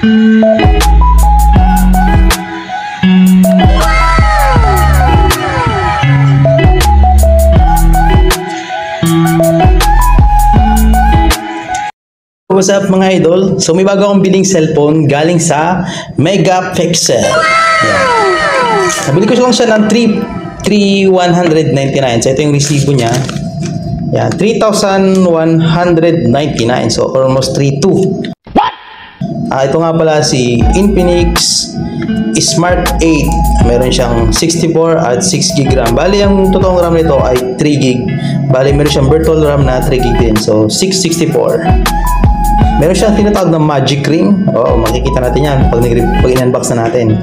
What's up mga idol? So may bago akong biling cellphone galing sa Megapixel. Yan. Nabili ko siya ng 3,199. So ito yung resibo niya. Yan, 3,199. So almost 3,200. Ito nga pala si Infinix Smart 8. Meron siyang 64 at 6GB RAM. Bali ang totoong RAM nito ay 3GB. Bali meron siyang virtual RAM na 3GB din. So 664. Meron siyang tinatawag na magic ring. Oo, makikita natin yan pag in-unbox na natin.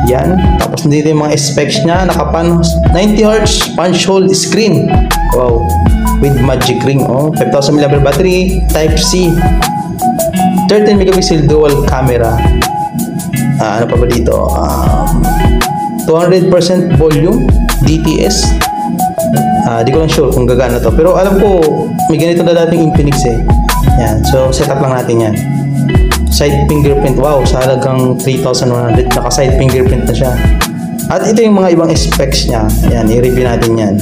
Yan. Tapos dito yung mga specs niya. Nakapan 90Hz punch hole screen. Wow. With magic ring. Oh, 5,000 mAh battery. Type C. 13 megapixel dual camera. Ano pa ba dito? 200% volume. DTS. Di ko lang sure kung gagana to. Pero alam ko, may ganito na dating Infinix eh. Yan. So, setup lang natin yan. Side fingerprint. Wow, sa halagang 3,100. Naka-side fingerprint na siya. At ito yung mga ibang specs niya. Yan, i-review natin yan.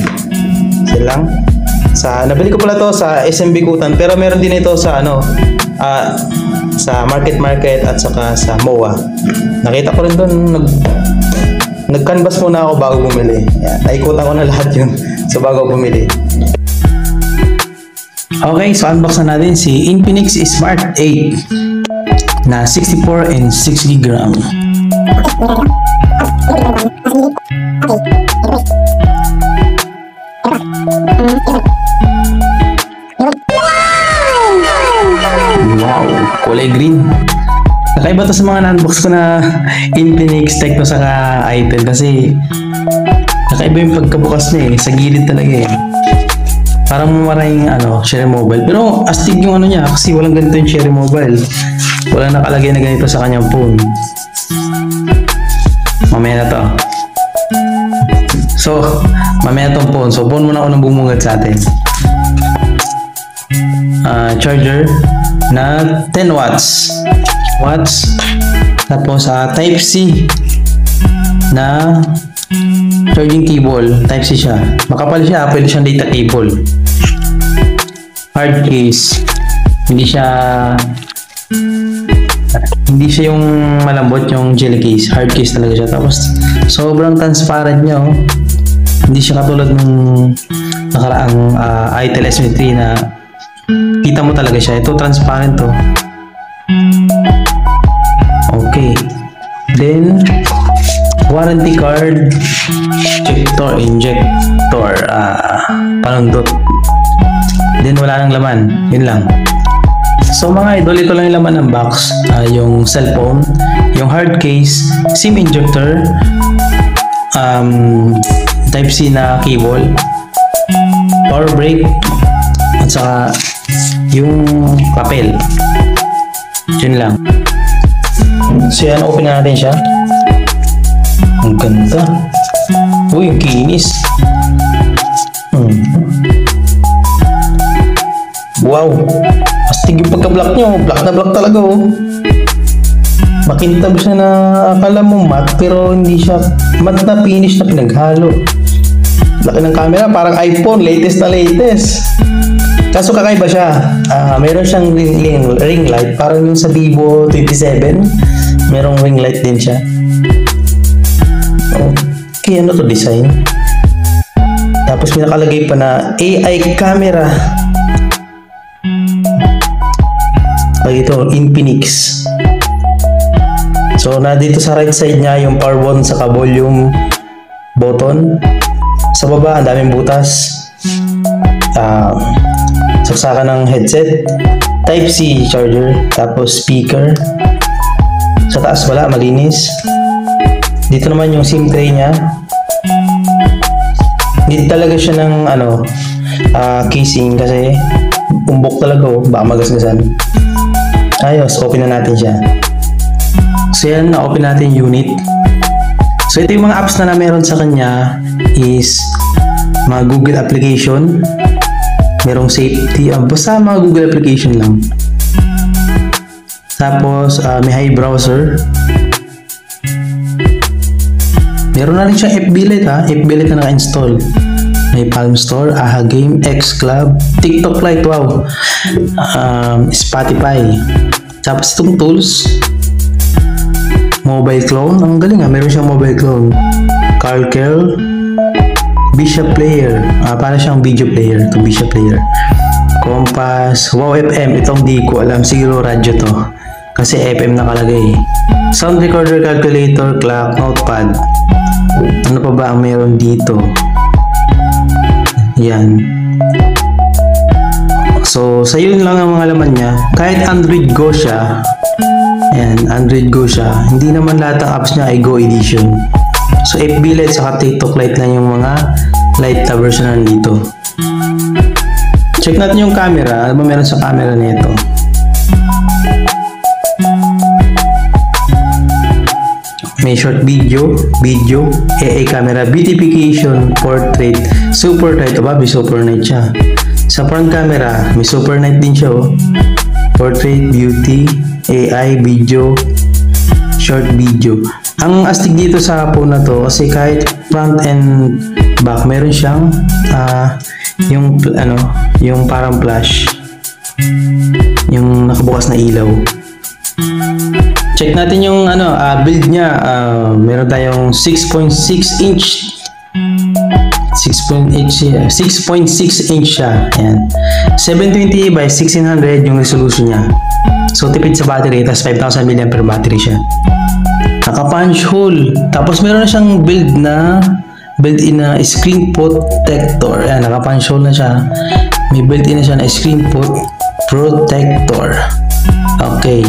Isa lang. Nabili ko pala to sa SMB Kutan. Pero meron din ito sa sa Market at saka sa MOA. Nakita ko rin doon. Nag-canvas muna ako bago bumili. Yan. Naikutan ko na lahat yun. So, bago bumili. Okay, so unbox na natin si Infinix Smart 8 na 64 and 6GB RAM. Wow, kulay green. Kakaiba to sa mga na-unbox ko na Infinix, Tecno saka Itel kasi kakaiba yung pagkabukas niya eh, sa gilid talaga eh. Parang maraming Cherry Mobile. Pero astig yung niya kasi walang ganito yung Cherry Mobile. Walang nakalagay na ganito sa kanyang phone. Mamaya na to. So, mamaya tong phone. So, phone muna ako nang bumungad sa atin. Charger na 10 watts. Tapos Type C na charging cable. Type C siya. Makapal siya. Pwede siyang data cable. Hard case. Hindi siya yung malambot yung jelly case. Hard case talaga siya. Tapos sobrang transparent niya. Oh. Hindi siya katulad nung nakaraang Itel S3 na kita mo talaga siya. Ito transparent to. Okay. Then warranty card, injector, panundot. Then wala nang laman, yun lang. So mga idol, ito lang yung laman ng box. Yung cellphone, yung hard case, SIM injector, Type C na cable, power brick, at saka yung papel. Yun lang. So yan, open na natin siya. Ang ganda. Uy, yung kinis. Wow. Astig yung pagka-black nyo. Black na black talaga oh. Makintab siya na akala mo matte pero hindi siya matte na finish na pinaghalo. Laki ng camera. Parang iPhone. Latest na latest. Kaso kakaiba siya. Meron siyang ring light. Parang yung sa Vivo 27. Merong ring light din siya. Okay, ano to design? Tapos may nakalagay pa na AI camera. Ito, Infinix. So, na dito sa right side niya yung power button saka volume button. Sa baba, ang daming butas. Saksakan ng headset. Type C charger. Tapos speaker. Sa taas wala, malinis. Dito naman yung SIM tray niya. Hindi talaga siya ng casing kasi umbok talaga oh, baka magasgasan. Ayos, open na natin siya. So yan, na-open natin yung unit. So ito yung mga apps na meron sa kanya is mga Google application. Merong safety, basta mga Google application lang. Tapos, may high browser. Meron na rin siyang FB Lite ha. FB Lite na naka-install. May Palm Store, AHA Game, X Club, TikTok Lite, wow. Spotify. Tapos itong tools. Mobile clone. Ang galing ha. Meron siyang mobile clone. Carl, Bishop Player. Para siyang video player. Ito Bishop Player. Compass. Wow FM. Itong di ko alam. Siguro radyo to. Kasi FM nakalagay. Sound recorder, calculator, clock, notepad. Ano pa ba ang meron dito? Yan. So, sa yun lang ang mga laman niya. Kahit Android Go siya. Yan, Android Go siya. Hindi naman lahat ng apps niya ay Go Edition. So, FB Lite saka TikTok Lite lang yung mga Lite na version na nandito. Check natin yung camera. Ano ba meron sa camera nito? May short video, AA camera, beautification, portrait, super night. Aba, may super night siya. Sa front camera, may super night din siya. Oh. Portrait, beauty, AI, video, short video. Ang astig dito sa phone na to, kasi kahit front and back, meron siyang yung parang flash. Yung nakabukas na ilaw. Check natin yung build niya. Meron tayong 6.6 inch 6.6 inch siya. Ayan. 720 by 1600 yung resolution niya. So tipid sa battery, tapos 5,000 mAh battery siya. Naka punch hole. Tapos meron na siyang built-in na screen protector. Ayan, naka punch hole na siya. May built-in na siya na screen protector. Okay.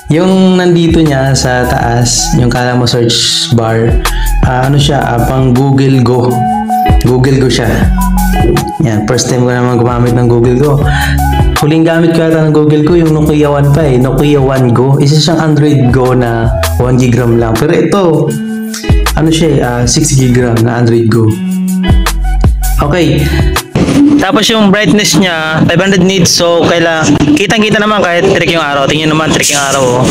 Yung nandito niya sa taas, yung kala mo search bar, pang Google Go. Google Go siya. Yan, first time ko naman gumamit ng Google Go. Huling gamit ko yata ng Google Go, yung Nokia 1 pa Nokia 1 Go. Isa siyang Android Go na 1GB RAM lang. Pero ito, 6GB RAM na Android Go. Okay. Tapos yung brightness niya, 500 nits. So, kitang-kita naman kahit trick yung araw. Tingnan naman, trick yung araw. Oh.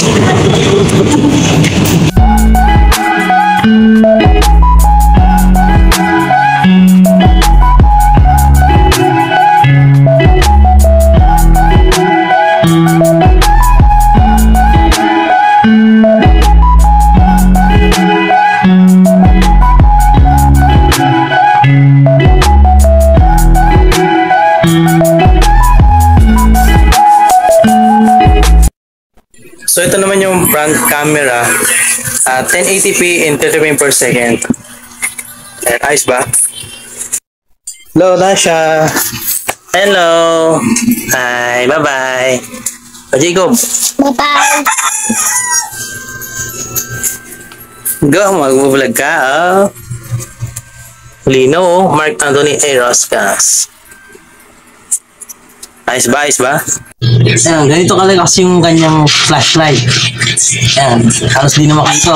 So ito naman yung front camera, 1080p in 30 frames per second. Ayos ba? Hello, Dasha. Hello. Hi, bye-bye. Jacob. Bye-bye. Go, mag-vlog ka. Lino, Mark Anthony A. Roscas. Ayos ba? Ayos ba? Ayan, ganito kasi yung kanyang flashlight. Ayan, halos di na makita.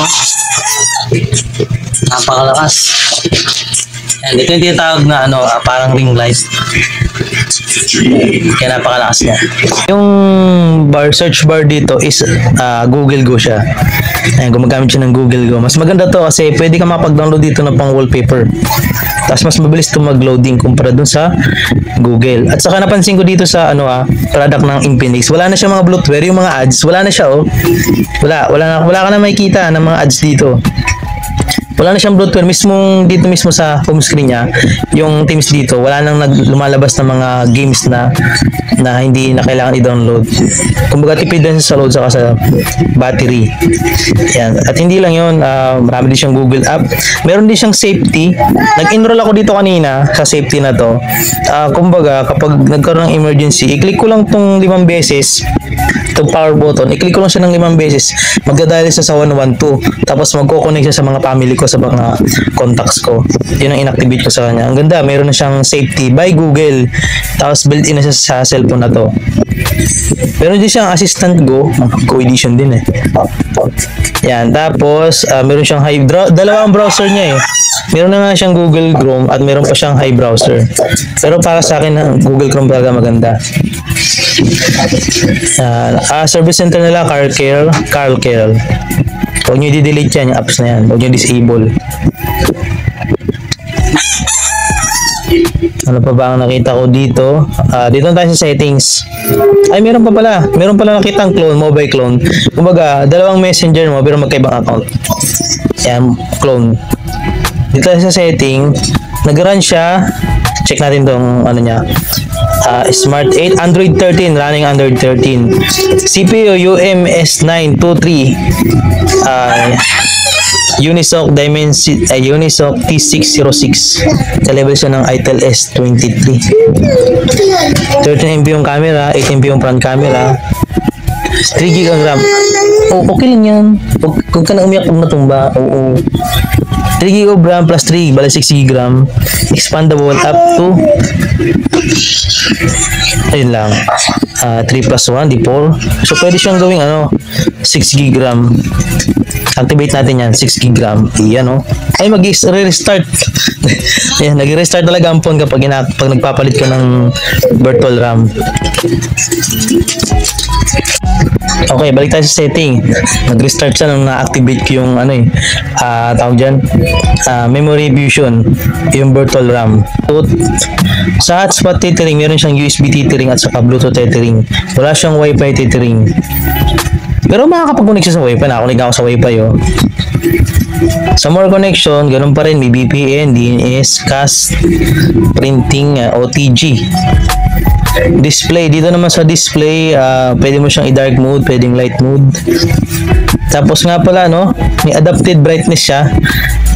Napakalakas. Ayan, ito yung tinatawag na parang ring light. Kaya napakalakas niya. Yung search bar dito is Google Go siya. Ayan, gumagamit siya ng Google Go. Mas maganda to kasi pwede ka mapag-download dito na pang wallpaper. Tapos mas mabilis ito mag-loading kumpara dun sa Google. At saka napansin ko dito sa product ng Infinix, wala na siya mga bloatware, yung mga ads, wala na siya wala ka na makikita ng mga ads dito. Wala na siyang bloatware dito mismo sa home screen niya. Yung Teams dito, wala nang lumalabas ng mga games na hindi na kailangan i-download. Kumbaga tipid din sa load saka sa battery. Yan. At hindi lang yun, marami din siyang Google app. Meron din siyang safety. Nag-enroll ako dito kanina sa safety na to. Kumbaga, kapag nagkaroon ng emergency, i-click ko lang tong 5 beses, itong power button, i-click ko lang siya ng 5 beses, magdadial siya sa 112. Tapos magko-connect siya sa mga family ko, sa mga contacts ko. Yun ang inactivate ko sa kanya. Ang ganda, meron na siyang safety by Google. Tapos built-in na siya sa cellphone na to. Meron din siyang assistant Go edition din Yan, tapos meron siyang dalawang browser niya Meron na nga siyang Google Chrome at meron pa siyang high browser. Pero para sa akin, Google Chrome talaga maganda. Service center nila, Carl Care. Huwag nyo i-delete yan, yung apps na yan. Huwag nyo disable. Ano pa ba ang nakita ko dito? Dito na tayo sa settings. Ay, meron pa pala. Meron pala nakitang clone, mobile clone. Kumbaga, dalawang messenger mo, pero magkaibang account. Yan, clone. Dito tayo sa setting. Nag-run siya. Check natin tong ano niya. Smart 8, Android 13, running Android 13. CPU UMS923. Unisoc Unisoc T606. Ka-level siya ng ITEL S23. 13 MP yung camera, 8 MP yung front camera. 3 GB ang RAM. Oh, okay lang yan. Huwag ka na umiyak pag natumba. Oo. 3 GB of RAM plus 3, bali 6 GB RAM. Expandable up to ayun lang. 3 plus 1, di 4. So, pwede siyang gawing 6 GB RAM. Activate natin yan, 6 GB RAM. Ayan, ay mag-restart. Ayan, nag-restart talaga ang phone kapag nagpapalit ka ng virtual RAM. Okay, balik tayo sa setting. Nag-restart siya nung na-activate ko yung tawag dyan, memory fusion, yung virtual RAM. Sa hotspot tethering, meron siyang USB tethering at saka Bluetooth tethering. Wala siyang Wi-Fi tethering. Pero makakapag-connect siya sa Wi-Fi. Nakakunik ako sa Wi-Fi, Sa more connection, ganun pa rin. May VPN, DNS, CAS, printing, OTG. Display. Dito naman sa display, pwede mo siyang i-dark mode, pwedeng light mode. Tapos nga pala, may adapted brightness siya.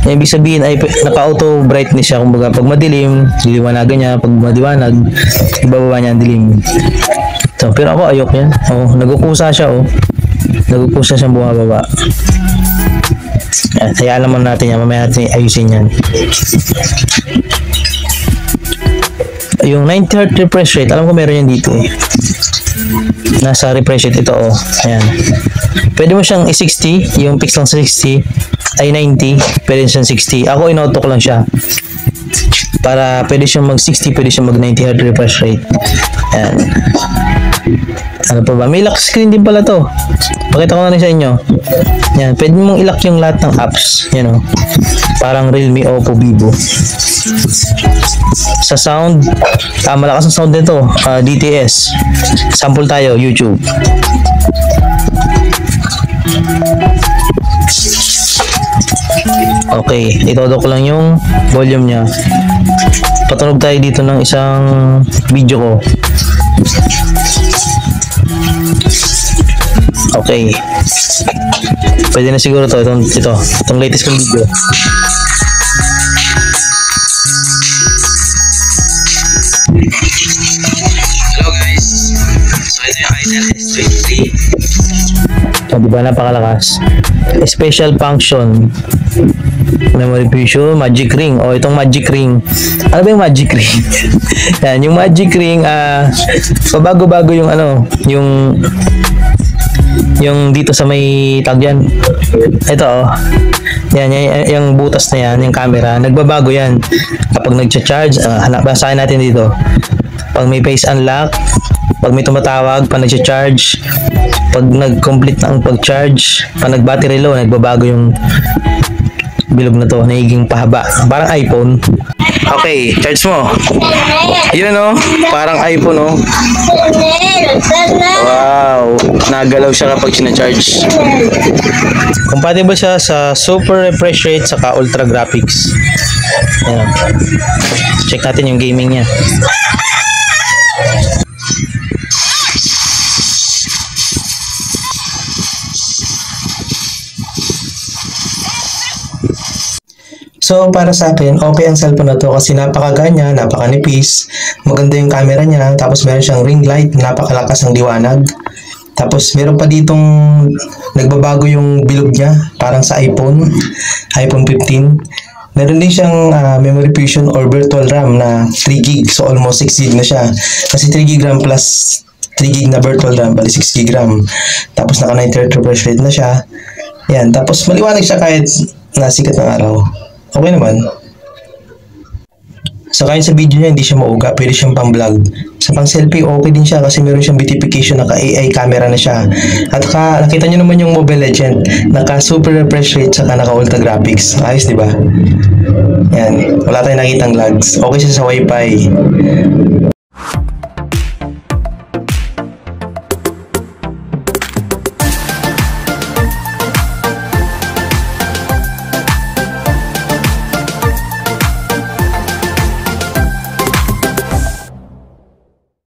Ibig sabihin ay naka-auto brightness siya. Kumbaga, pag madilim, diliwanagan niya. Pag madiwanag, ibababa niya ang dilim. So, pero ako ayok yan. Nagkukusa siya, Nagkukusa siyang bumababa. Kaya naman natin yan. Mamaya natin ayusin yan. Yung 90Hz refresh rate, alam ko meron yan dito nasa refresh rate ito ayan. Pwede mo siyang i-60, yung pixel lang sa 60 ay 90, pwede siyang 60. Ako in-auto ko lang siya para pwede siyang mag 60, pwede siyang mag 90Hz refresh rate. Ayan. Ano pa ba? May lock screen din pala to. Pakita ko na rin sa inyo. Yan, pwede mong i-lock yung lahat ng apps. Yan parang Realme, Oppo, Vivo. Sa sound, malakas ang sound nito. DTS. Sample tayo, YouTube. Okay, itodo ko lang yung volume niya. Patunog tayo dito ng isang video ko. Okay. Pwede na siguro to. Itong latest kong video. Hello guys. So ito yung ITEL S23. Diba napakalakas. Special function. Memory fusion, magic ring. Itong magic ring. Ano ba yung magic ring? Yan, yung magic ring, pabago-bago yung yung dito sa may tag yan. Ito yan, yung butas na yan, yung camera, nagbabago yan kapag nagcha-charge. Basahin natin dito. Pag may face unlock, pag may tumatawag, pag nagcha-charge, pag nag-complete na ang pag-charge, pag nag-battery low, nagbabago yung bilog na to, nagiging pahaba. Parang iPhone. Okay, charge mo. Yun parang iPhone Wow, nagalaw siya kapag sina-charge. Compatible siya sa super refresh rate saka ultra graphics. Ayan. Check natin yung gaming niya. So, para sa akin, okay ang cellphone na to kasi napakaganya, napakanipis, maganda yung camera niya, tapos meron siyang ring light, napakalakas ng liwanag. Tapos, meron pa ditong nagbabago yung bilog niya, parang sa iPhone 15. Meron din siyang memory fusion or virtual RAM na 3GB, so almost 6GB na siya. Kasi 3GB RAM plus 3GB na virtual RAM, bali 6GB RAM. Tapos, naka 90Hz refresh rate na siya. Yan, tapos maliwanag siya kahit nasikat ng araw. Okay naman. So kahit sa video niya hindi siya mauga, pwede siyang pang vlog. Sa pang selfie, okay din siya kasi meron siyang beautification, naka-AI camera na siya. At nakita nyo naman yung Mobile Legend, naka-super refresh rate, saka naka-ultra graphics. Ayos, di ba? Yan, wala tayong nakitang lags. Okay siya sa Wi-Fi.